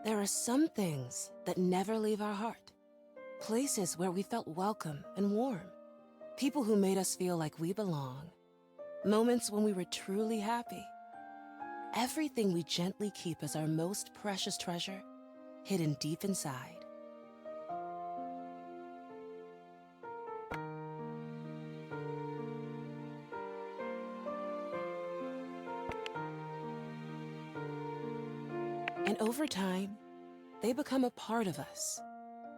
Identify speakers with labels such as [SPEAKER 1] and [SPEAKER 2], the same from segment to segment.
[SPEAKER 1] There are some things that never leave our heart. Places where we felt welcome and warm. People who made us feel like we belong. Moments when we were truly happy. Everything we gently keep as our most precious treasure, hidden deep inside. And over time, they become a part of us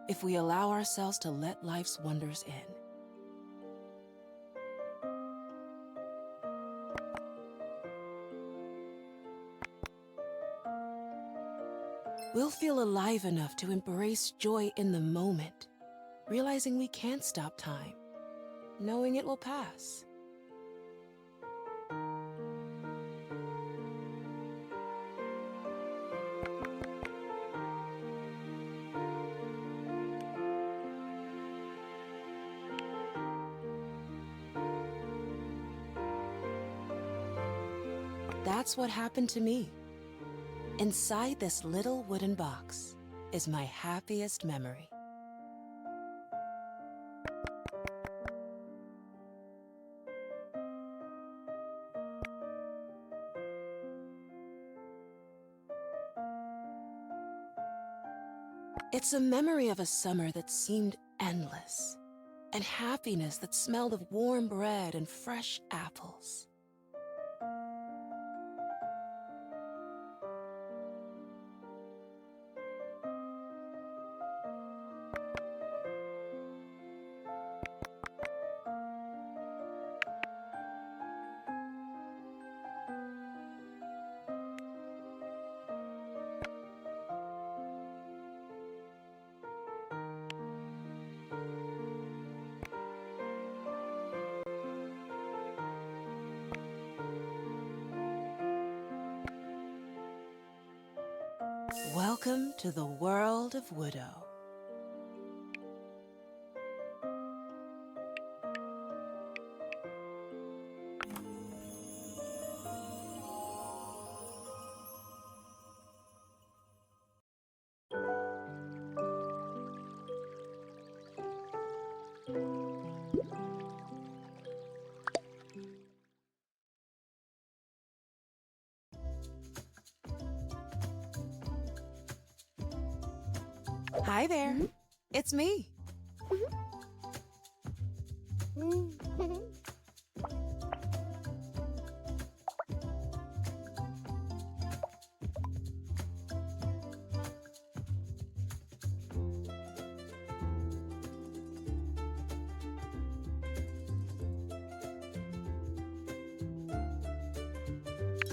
[SPEAKER 1] if we allow ourselves to let life's wonders in. We'll feel alive enough to embrace joy in the moment, realizing we can't stop time, knowing it will pass. That's what happened to me. Inside this little wooden box is my happiest memory. It's a memory of a summer that seemed endless, and happiness that smelled of warm bread and fresh apples. Welcome to the world of Woodo. Hi there, it's me.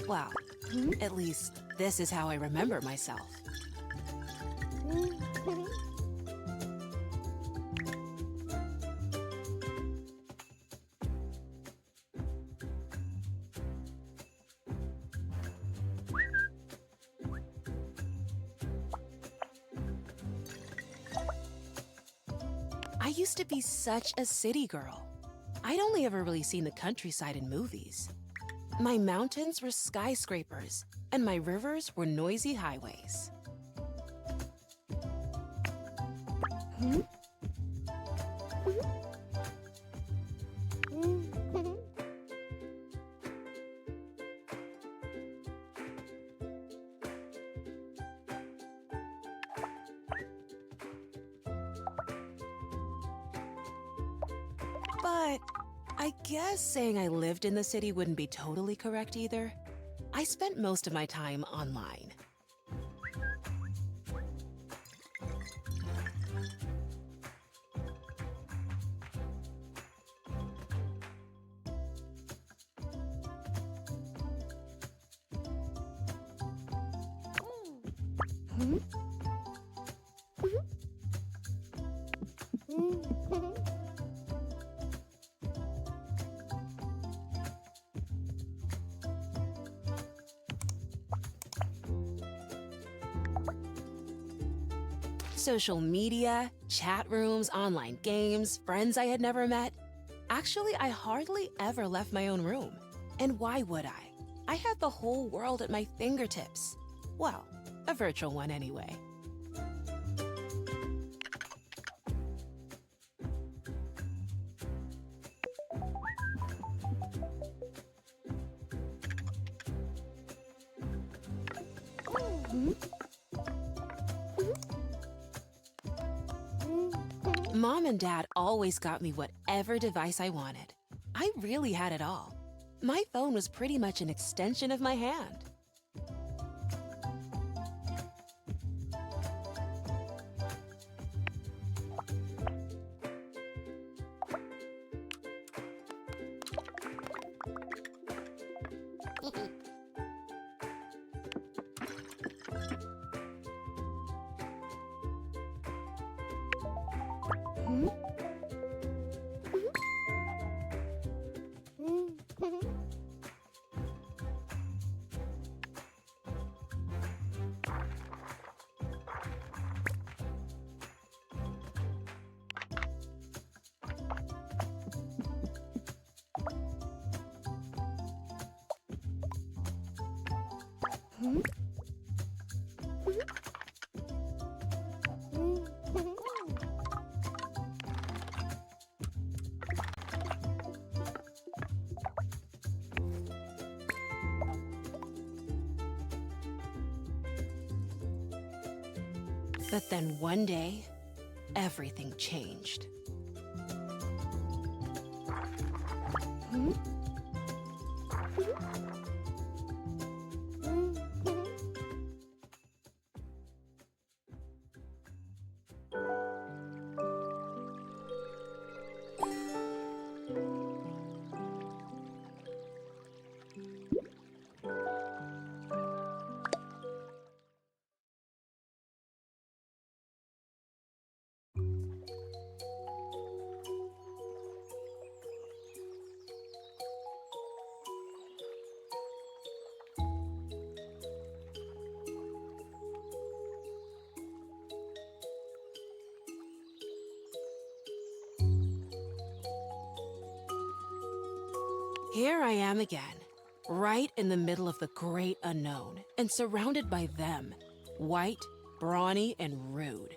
[SPEAKER 1] Well, at least this is how I remember myself. I used to be such a city girl. I'd only ever really seen the countryside in movies. My mountains were skyscrapers, and my rivers were noisy highways. But I guess saying I lived in the city wouldn't be totally correct either. I spent most of my time online. Social media, chat rooms, online games, friends I had never met. Actually, I hardly ever left my own room. And why would I? I had the whole world at my fingertips. Well, A virtual one, anyway. Mom and Dad always got me whatever device I wanted. I really had it all. My phone was pretty much an extension of my hand. But then one day, everything changed. Here I am again, right in the middle of the great unknown, and surrounded by them, white, brawny, and rude.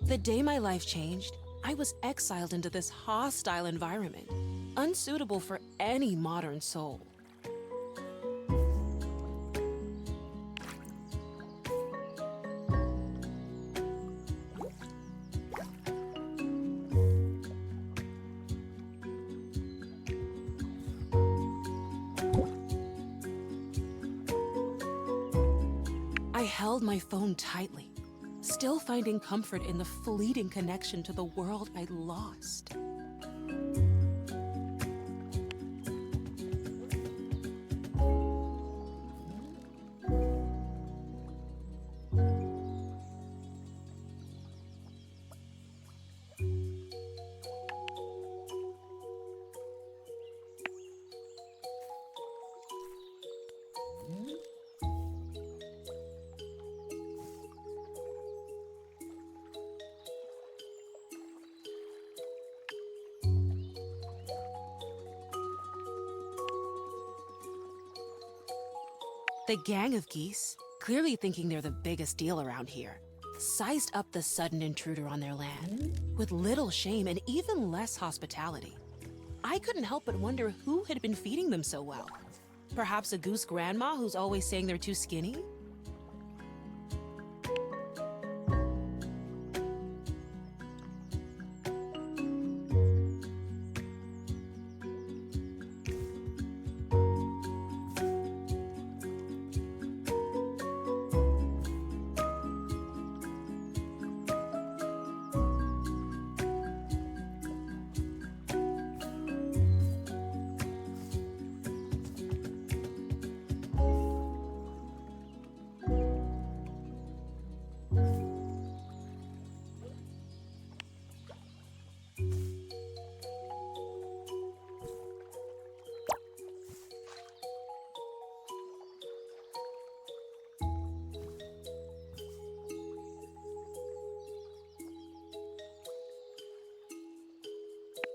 [SPEAKER 1] The day my life changed, I was exiled into this hostile environment, unsuitable for any modern soul. I held my phone tightly, still finding comfort in the fleeting connection to the world I'd lost. The gang of geese, clearly thinking they're the biggest deal around here, sized up the sudden intruder on their land with little shame and even less hospitality. I couldn't help but wonder who had been feeding them so well. Perhaps a goose grandma who's always saying they're too skinny?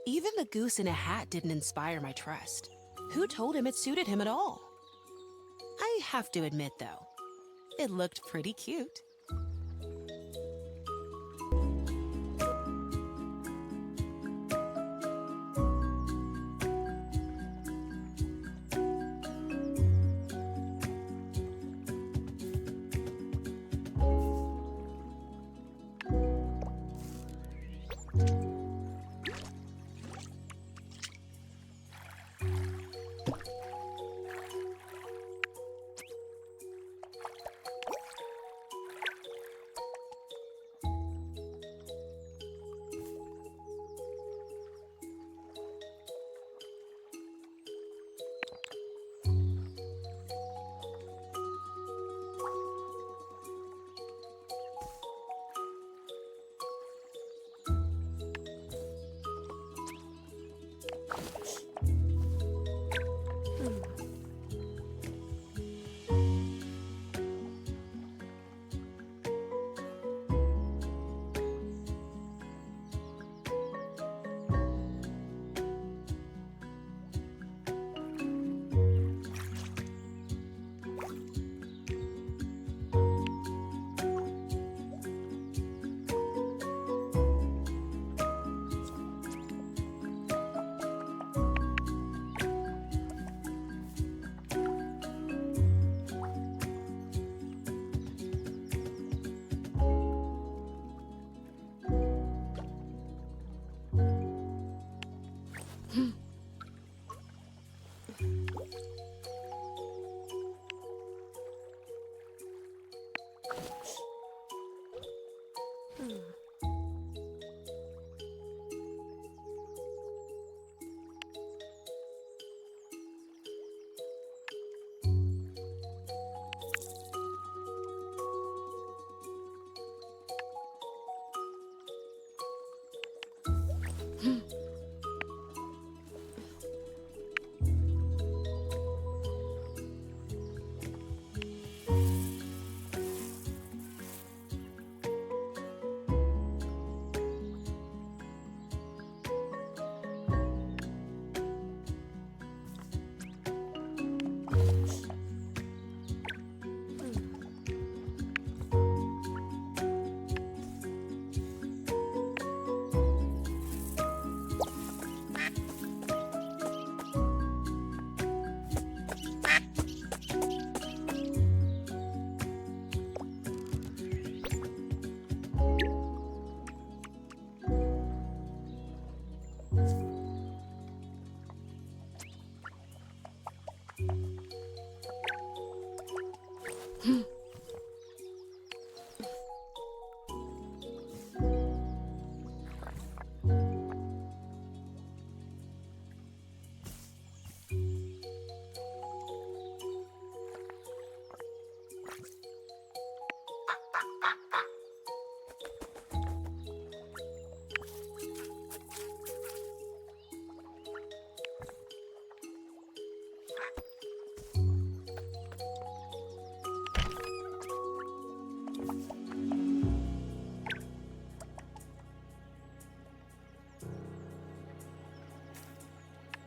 [SPEAKER 1] Even the goose in a hat didn't inspire my trust. Who told him it suited him at all? I have to admit, though, It looked pretty cute.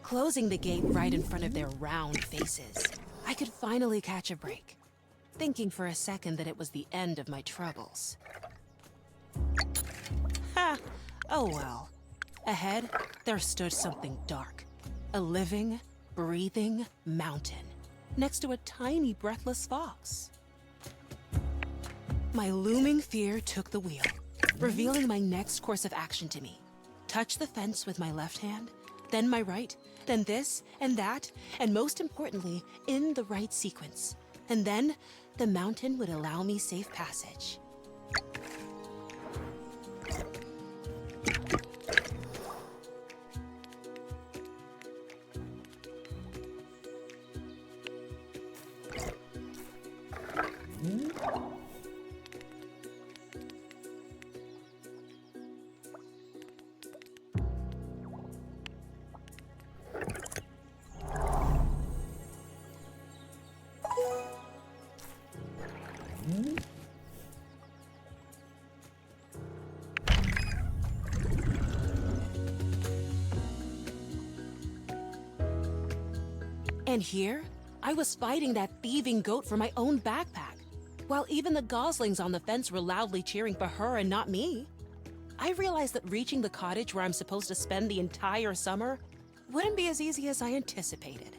[SPEAKER 1] Closing the gate right in front of their round faces, I could finally catch a break, thinking for a second that it was the end of my troubles. Ha! Oh well. Ahead, there stood something dark. A living, breathing mountain, next to a tiny, breathless fox. My looming fear took the wheel, revealing my next course of action to me. Touch the fence with my left hand, then my right, then this and that, and most importantly, in the right sequence. And then, the mountain would allow me safe passage. And here, I was fighting that thieving goat for my own backpack. while even the goslings on the fence were loudly cheering for her and not me. I realized that reaching the cottage where I'm supposed to spend the entire summer wouldn't be as easy as I anticipated.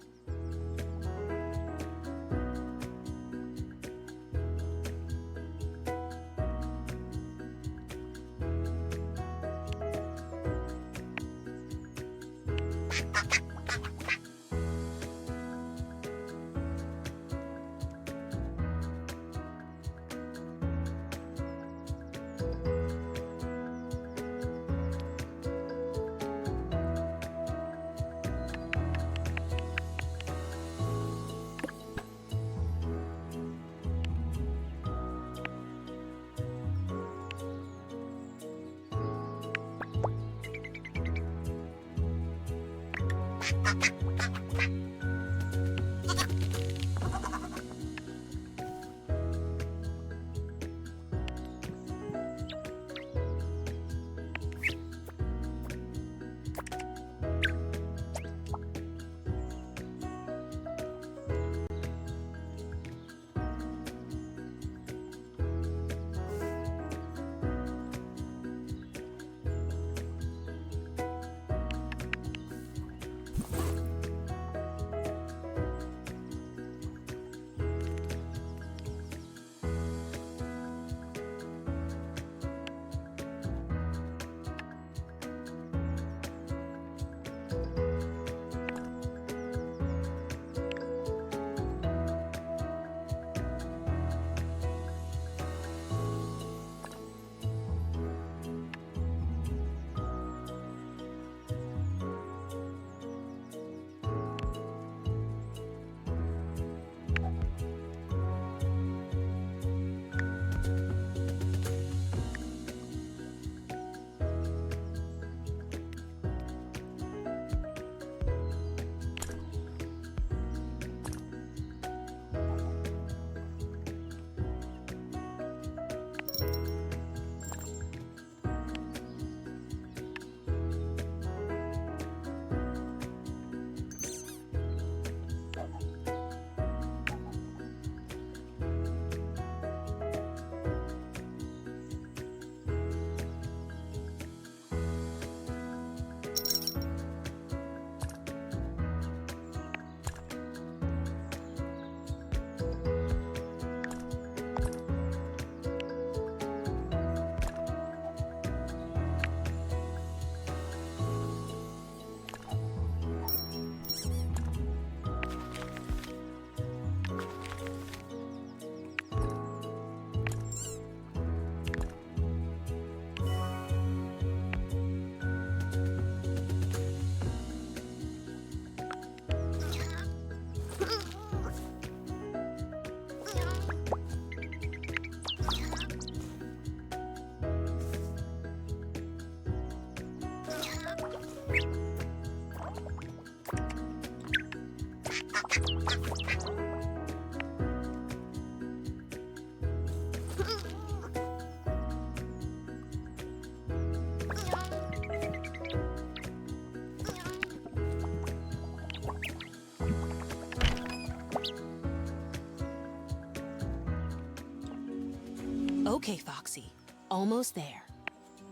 [SPEAKER 1] Okay, Foxy, almost there.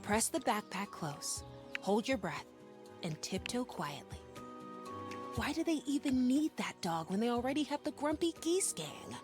[SPEAKER 1] Press the backpack close, hold your breath, and tiptoe quietly. Why do they even need that dog when they already have the grumpy geese gang?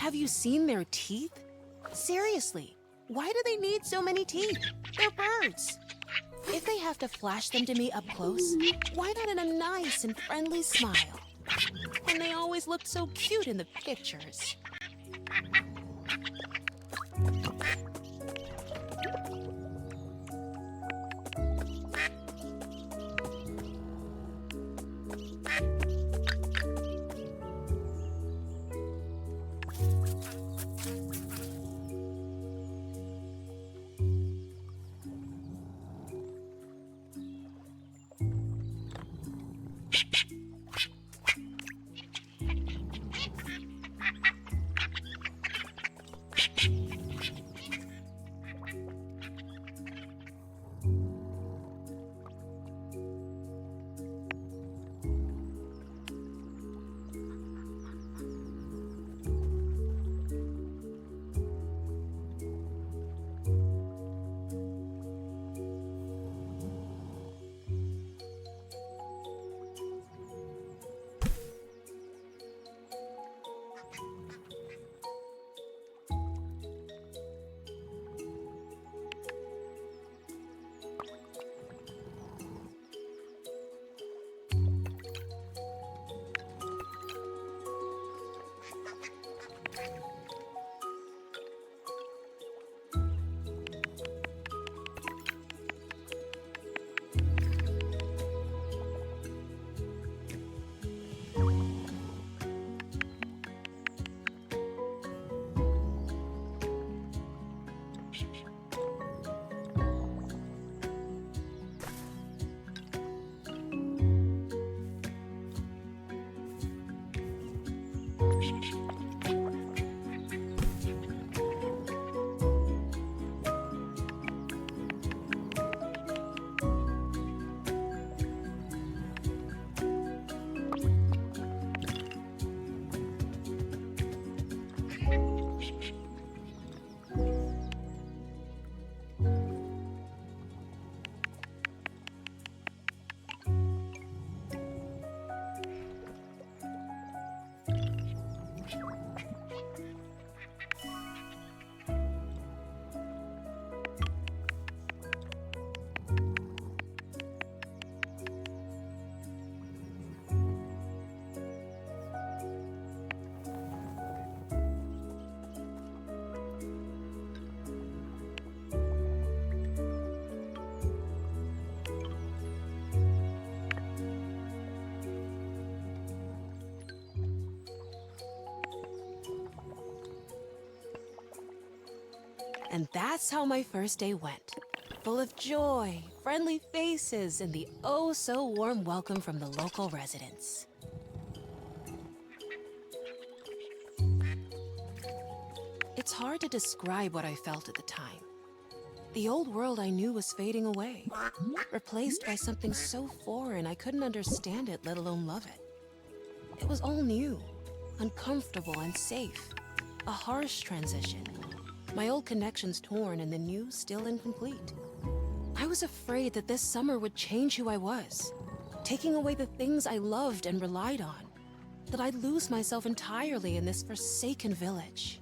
[SPEAKER 1] Have you seen their teeth? Seriously, why do they need so many teeth? They're birds. If they have to flash them to me up close, why not in a nice and friendly smile? And they always looked so cute in the pictures. And that's how my first day went. Full of joy, friendly faces, and the oh-so-warm welcome from the local residents. It's hard to describe what I felt at the time. The old world I knew was fading away, replaced by something so foreign I couldn't understand it, let alone love it. It was all new, uncomfortable, and safe. A harsh transition. My old connections torn and the new still incomplete. I was afraid that this summer would change who I was, taking away the things I loved and relied on, that I'd lose myself entirely in this forsaken village.